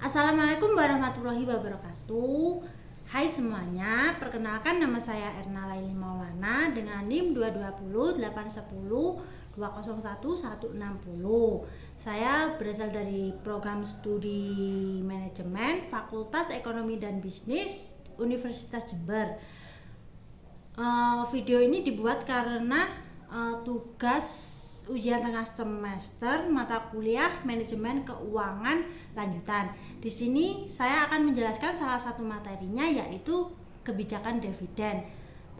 Assalamualaikum warahmatullahi wabarakatuh. Hai semuanya, perkenalkan nama saya Erna Laili Maulana dengan NIM 220 810 201 160. Saya berasal dari program studi manajemen Fakultas Ekonomi dan Bisnis Universitas Jember. Video ini dibuat karena tugas ujian tengah semester mata kuliah manajemen keuangan lanjutan. Di sini saya akan menjelaskan salah satu materinya, yaitu kebijakan dividen.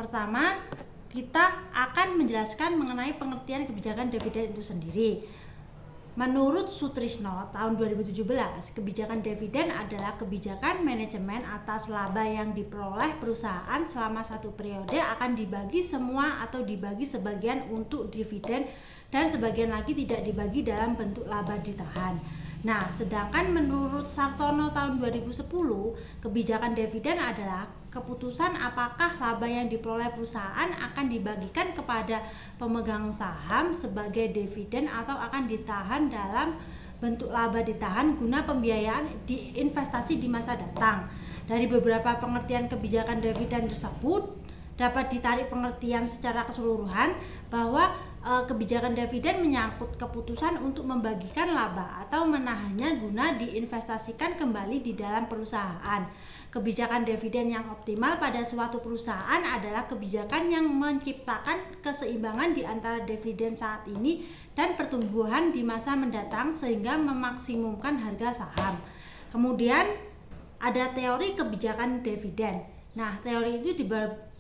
Pertama, kita akan menjelaskan mengenai pengertian kebijakan dividen itu sendiri. Menurut Sutrisno tahun 2017, kebijakan dividen adalah kebijakan manajemen atas laba yang diperoleh perusahaan selama satu periode akan dibagi semua atau dibagi sebagian untuk dividen dan sebagian lagi tidak dibagi dalam bentuk laba ditahan. Nah, sedangkan menurut Sartono tahun 2010, kebijakan dividen adalah keputusan apakah laba yang diperoleh perusahaan akan dibagikan kepada pemegang saham sebagai dividen atau akan ditahan dalam bentuk laba ditahan guna pembiayaan di investasi di masa datang. Dari beberapa pengertian kebijakan dividen tersebut dapat ditarik pengertian secara keseluruhan bahwa kebijakan dividen menyangkut keputusan untuk membagikan laba atau menahannya guna diinvestasikan kembali di dalam perusahaan. Kebijakan dividen yang optimal pada suatu perusahaan adalah kebijakan yang menciptakan keseimbangan di antara dividen saat ini dan pertumbuhan di masa mendatang sehingga memaksimumkan harga saham. Kemudian ada teori kebijakan dividen. Nah, teori itu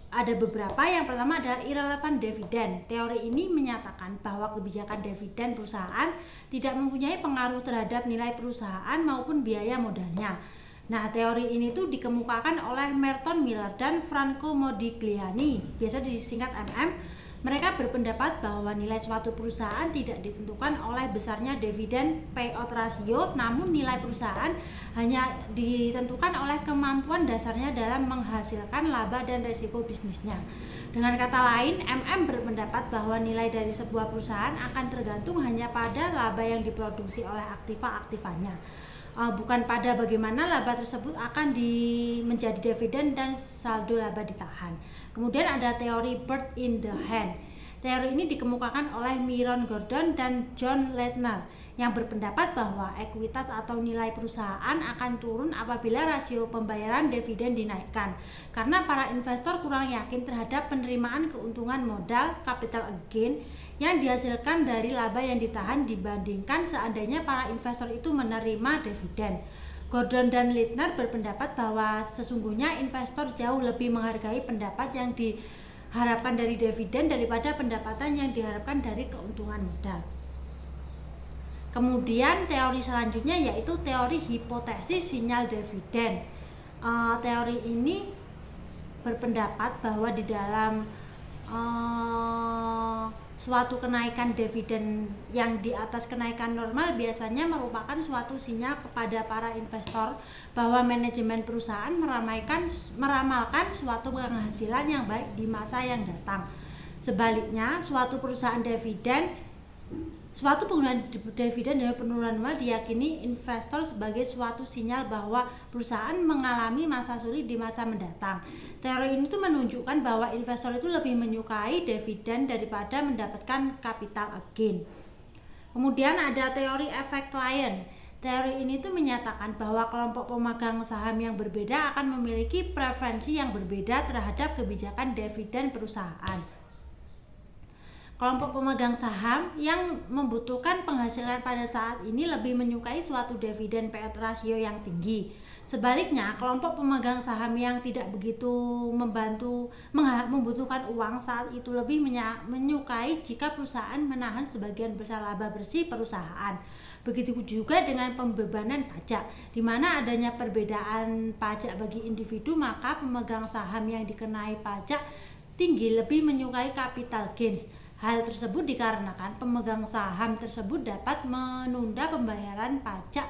ada beberapa. Yang pertama adalah irrelevant dividen. Teori ini menyatakan bahwa kebijakan dividen perusahaan tidak mempunyai pengaruh terhadap nilai perusahaan maupun biaya modalnya. Nah, teori ini tuh dikemukakan oleh Merton Miller dan Franco Modigliani, biasa disingkat MM. Mereka berpendapat bahwa nilai suatu perusahaan tidak ditentukan oleh besarnya dividen payout ratio, namun nilai perusahaan hanya ditentukan oleh kemampuan dasarnya dalam menghasilkan laba dan risiko bisnisnya. Dengan kata lain, MM berpendapat bahwa nilai dari sebuah perusahaan akan tergantung hanya pada laba yang diproduksi oleh aktiva-aktivanya, bukan pada bagaimana laba tersebut akan menjadi dividen dan saldo laba ditahan. Kemudian ada teori bird in the hand. Teori ini dikemukakan oleh Myron Gordon dan John Ledner yang berpendapat bahwa ekuitas atau nilai perusahaan akan turun apabila rasio pembayaran dividen dinaikkan karena para investor kurang yakin terhadap penerimaan keuntungan modal capital gain yang dihasilkan dari laba yang ditahan dibandingkan seandainya para investor itu menerima dividen. Gordon dan Ledner berpendapat bahwa sesungguhnya investor jauh lebih menghargai pendapat yang diharapkan dari dividen daripada pendapatan yang diharapkan dari keuntungan modal. Kemudian teori selanjutnya yaitu teori hipotesis sinyal dividen. Teori ini berpendapat bahwa di dalam suatu kenaikan dividen yang di atas kenaikan normal biasanya merupakan suatu sinyal kepada para investor bahwa manajemen perusahaan meramalkan suatu penghasilan yang baik di masa yang datang. Sebaliknya, suatu penggunaan dividen dari penurunan modal diyakini investor sebagai suatu sinyal bahwa perusahaan mengalami masa sulit di masa mendatang. Teori ini tuh menunjukkan bahwa investor itu lebih menyukai dividen daripada mendapatkan capital gain. Kemudian ada teori efek klien. Teori ini tuh menyatakan bahwa kelompok pemegang saham yang berbeda akan memiliki preferensi yang berbeda terhadap kebijakan dividen perusahaan. Kelompok pemegang saham yang membutuhkan penghasilan pada saat ini lebih menyukai suatu dividen payout ratio yang tinggi. Sebaliknya, kelompok pemegang saham yang tidak begitu membutuhkan uang saat itu lebih menyukai jika perusahaan menahan sebagian besar laba bersih perusahaan. Begitu juga dengan pembebanan pajak, di mana adanya perbedaan pajak bagi individu, maka pemegang saham yang dikenai pajak tinggi lebih menyukai capital gains. Hal tersebut dikarenakan pemegang saham tersebut dapat menunda pembayaran pajak.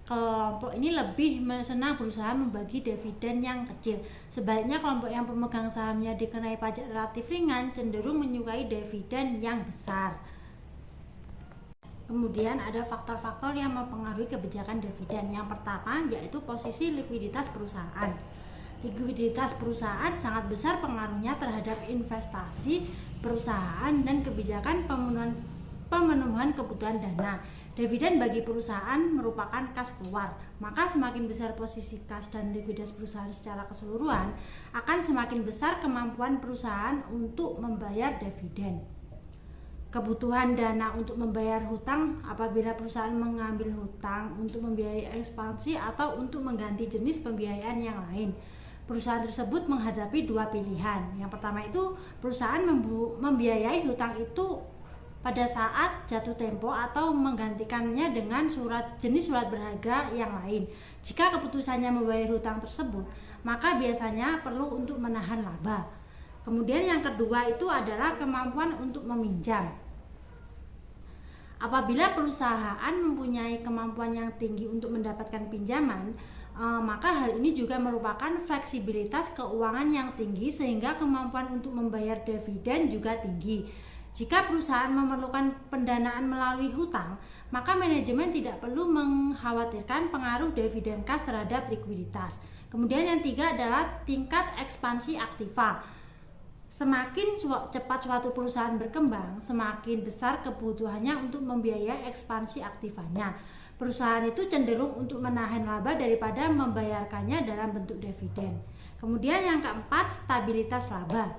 Kelompok ini lebih senang berusaha membagi dividen yang kecil. Sebaliknya, kelompok yang pemegang sahamnya dikenai pajak relatif ringan cenderung menyukai dividen yang besar. Kemudian ada faktor-faktor yang mempengaruhi kebijakan dividen. Yang pertama yaitu posisi likuiditas perusahaan. Likuiditas perusahaan sangat besar pengaruhnya terhadap investasi perusahaan dan kebijakan pemenuhan kebutuhan dana. Dividen bagi perusahaan merupakan kas keluar, maka semakin besar posisi kas dan likuiditas perusahaan secara keseluruhan, akan semakin besar kemampuan perusahaan untuk membayar dividen. Kebutuhan dana untuk membayar hutang apabila perusahaan mengambil hutang untuk membiayai ekspansi atau untuk mengganti jenis pembiayaan yang lain. Perusahaan tersebut menghadapi dua pilihan. Yang pertama itu perusahaan membiayai hutang itu pada saat jatuh tempo atau menggantikannya dengan jenis surat berharga yang lain. Jika keputusannya membayar hutang tersebut, maka biasanya perlu untuk menahan laba. Kemudian yang kedua itu adalah kemampuan untuk meminjam. Apabila perusahaan mempunyai kemampuan yang tinggi untuk mendapatkan pinjaman, maka hal ini juga merupakan fleksibilitas keuangan yang tinggi sehingga kemampuan untuk membayar dividen juga tinggi. Jika perusahaan memerlukan pendanaan melalui hutang, maka manajemen tidak perlu mengkhawatirkan pengaruh dividen kas terhadap likuiditas. Kemudian yang tiga adalah tingkat ekspansi aktiva. Semakin cepat suatu perusahaan berkembang, semakin besar kebutuhannya untuk membiayai ekspansi aktivanya. Perusahaan itu cenderung untuk menahan laba daripada membayarkannya dalam bentuk dividen. Kemudian yang keempat, stabilitas laba.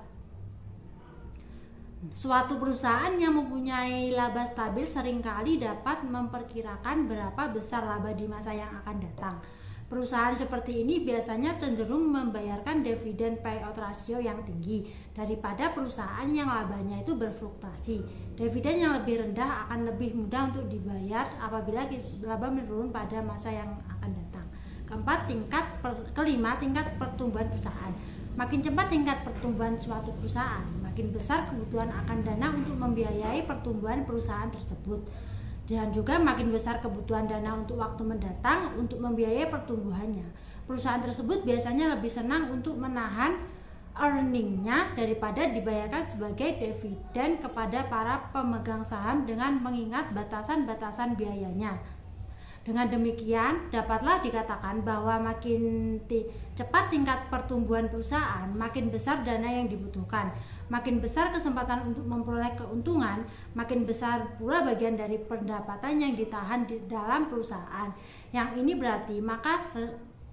Suatu perusahaan yang mempunyai laba stabil seringkali dapat memperkirakan berapa besar laba di masa yang akan datang. Perusahaan seperti ini biasanya cenderung membayarkan dividen payout ratio yang tinggi daripada perusahaan yang labanya itu berfluktuasi. Dividen yang lebih rendah akan lebih mudah untuk dibayar apabila laba menurun pada masa yang akan datang. Kelima, tingkat pertumbuhan perusahaan. Makin cepat tingkat pertumbuhan suatu perusahaan, makin besar kebutuhan akan dana untuk membiayai pertumbuhan perusahaan tersebut. Dan juga makin besar kebutuhan dana untuk waktu mendatang untuk membiayai pertumbuhannya. Perusahaan tersebut biasanya lebih senang untuk menahan earningnya daripada dibayarkan sebagai dividen kepada para pemegang saham dengan mengingat batasan-batasan biayanya. Dengan demikian, dapatlah dikatakan bahwa makin cepat tingkat pertumbuhan perusahaan, makin besar dana yang dibutuhkan. Makin besar kesempatan untuk memperoleh keuntungan, makin besar pula bagian dari pendapatan yang ditahan di dalam perusahaan. Yang ini berarti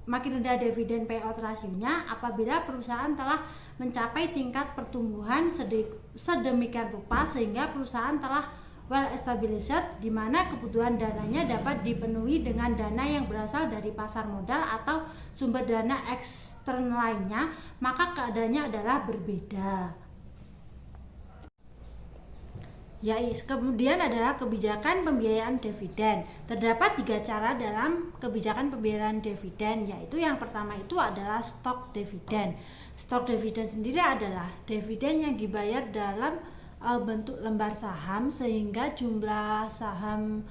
makin rendah dividen payout rasionya apabila perusahaan telah mencapai tingkat pertumbuhan sedemikian rupa sehingga perusahaan telah well established, di mana kebutuhan dananya dapat dipenuhi dengan dana yang berasal dari pasar modal atau sumber dana eksternal lainnya, maka keadaannya adalah berbeda. Kemudian adalah kebijakan pembiayaan dividen. Terdapat 3 cara dalam kebijakan pembiayaan dividen, yaitu yang pertama itu adalah stok dividen. Stok dividen sendiri adalah dividen yang dibayar dalam bentuk lembar saham sehingga jumlah saham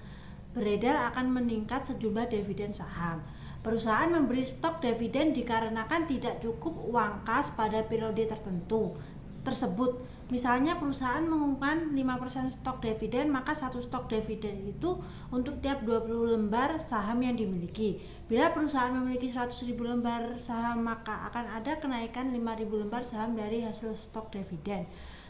beredar akan meningkat sejumlah dividen saham. Perusahaan memberi stok dividen dikarenakan tidak cukup uang kas pada periode tertentu tersebut. Misalnya perusahaan mengumumkan 5% stok dividen, maka satu stok dividen itu untuk tiap 20 lembar saham yang dimiliki. Bila perusahaan memiliki 100.000 lembar saham, maka akan ada kenaikan 5.000 lembar saham dari hasil stok dividen.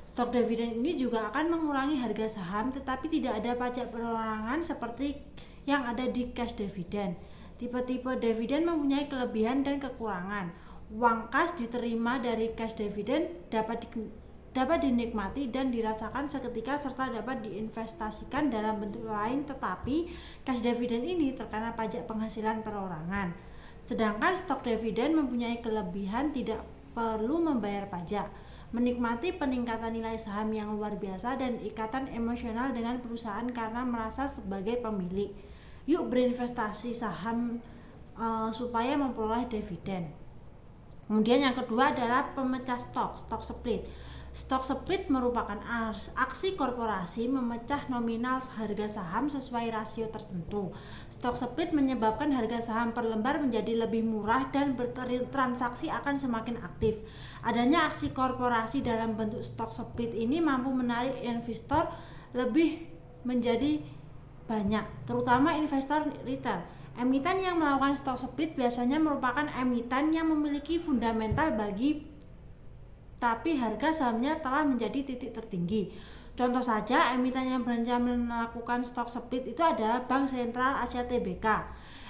Stok dividen ini juga akan mengurangi harga saham, tetapi tidak ada pajak perorangan seperti yang ada di cash dividen. Tipe-tipe dividen mempunyai kelebihan dan kekurangan. Uang kas diterima dari cash dividen dapat dinikmati dan dirasakan seketika serta dapat diinvestasikan dalam bentuk lain, tetapi cash dividen ini terkena pajak penghasilan perorangan. Sedangkan stok dividen mempunyai kelebihan tidak perlu membayar pajak, menikmati peningkatan nilai saham yang luar biasa dan ikatan emosional dengan perusahaan karena merasa sebagai pemilik. Yuk berinvestasi saham supaya memperoleh dividen. Kemudian yang kedua adalah pemecah stock split. Stock split merupakan aksi korporasi memecah nominal harga saham sesuai rasio tertentu. Stock split menyebabkan harga saham per lembar menjadi lebih murah dan bertransaksi akan semakin aktif. Adanya aksi korporasi dalam bentuk stock split ini mampu menarik investor lebih menjadi banyak, terutama investor retail. Emiten yang melakukan stock split biasanya merupakan emiten yang memiliki fundamental tapi harga sahamnya telah menjadi titik tertinggi. Contoh saja, emiten yang berencana melakukan stock split itu adalah Bank Sentral Asia Tbk.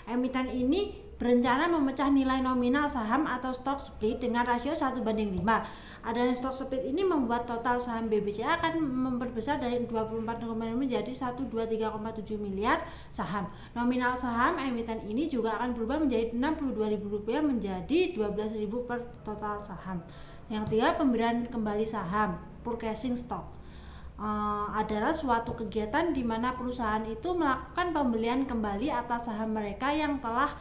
Emiten ini berencana memecah nilai nominal saham atau stock split dengan rasio 1:5. Adanya stock split ini membuat total saham BBCA akan memperbesar dari 24,5 menjadi 123,7 miliar saham. Nominal saham emiten ini juga akan berubah menjadi Rp62.000 menjadi Rp12.000 per total saham. Yang ketiga, pemberian kembali saham, purchasing stock. Adalah suatu kegiatan di mana perusahaan itu melakukan pembelian kembali atas saham mereka yang telah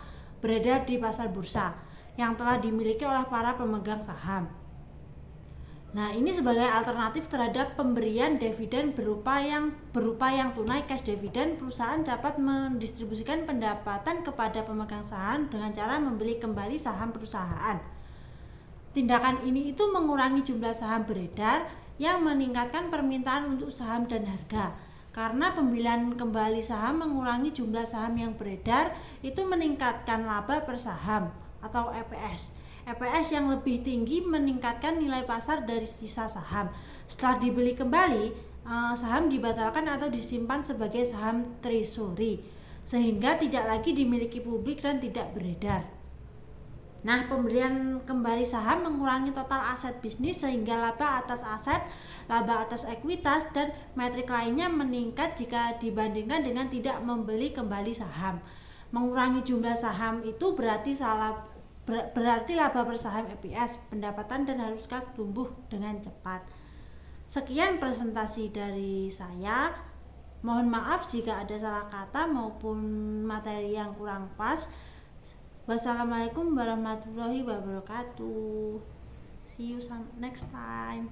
beredar di pasar bursa, yang telah dimiliki oleh para pemegang saham. Nah, ini sebagai alternatif terhadap pemberian dividen berupa yang tunai cash dividend. Perusahaan dapat mendistribusikan pendapatan kepada pemegang saham dengan cara membeli kembali saham perusahaan. Tindakan ini itu mengurangi jumlah saham beredar yang meningkatkan permintaan untuk saham dan harga. Karena pembelian kembali saham mengurangi jumlah saham yang beredar, itu meningkatkan laba per saham atau EPS. EPS yang lebih tinggi meningkatkan nilai pasar dari sisa saham. Setelah dibeli kembali, saham dibatalkan atau disimpan sebagai saham treasury, sehingga tidak lagi dimiliki publik dan tidak beredar. Nah, pemberian kembali saham mengurangi total aset bisnis sehingga laba atas aset, laba atas ekuitas, dan metrik lainnya meningkat jika dibandingkan dengan tidak membeli kembali saham. Mengurangi jumlah saham itu berarti laba per saham EPS, pendapatan dan harus kas tumbuh dengan cepat. Sekian presentasi dari saya. Mohon maaf jika ada salah kata maupun materi yang kurang pas. Wassalamualaikum warahmatullahi wabarakatuh. See you next time.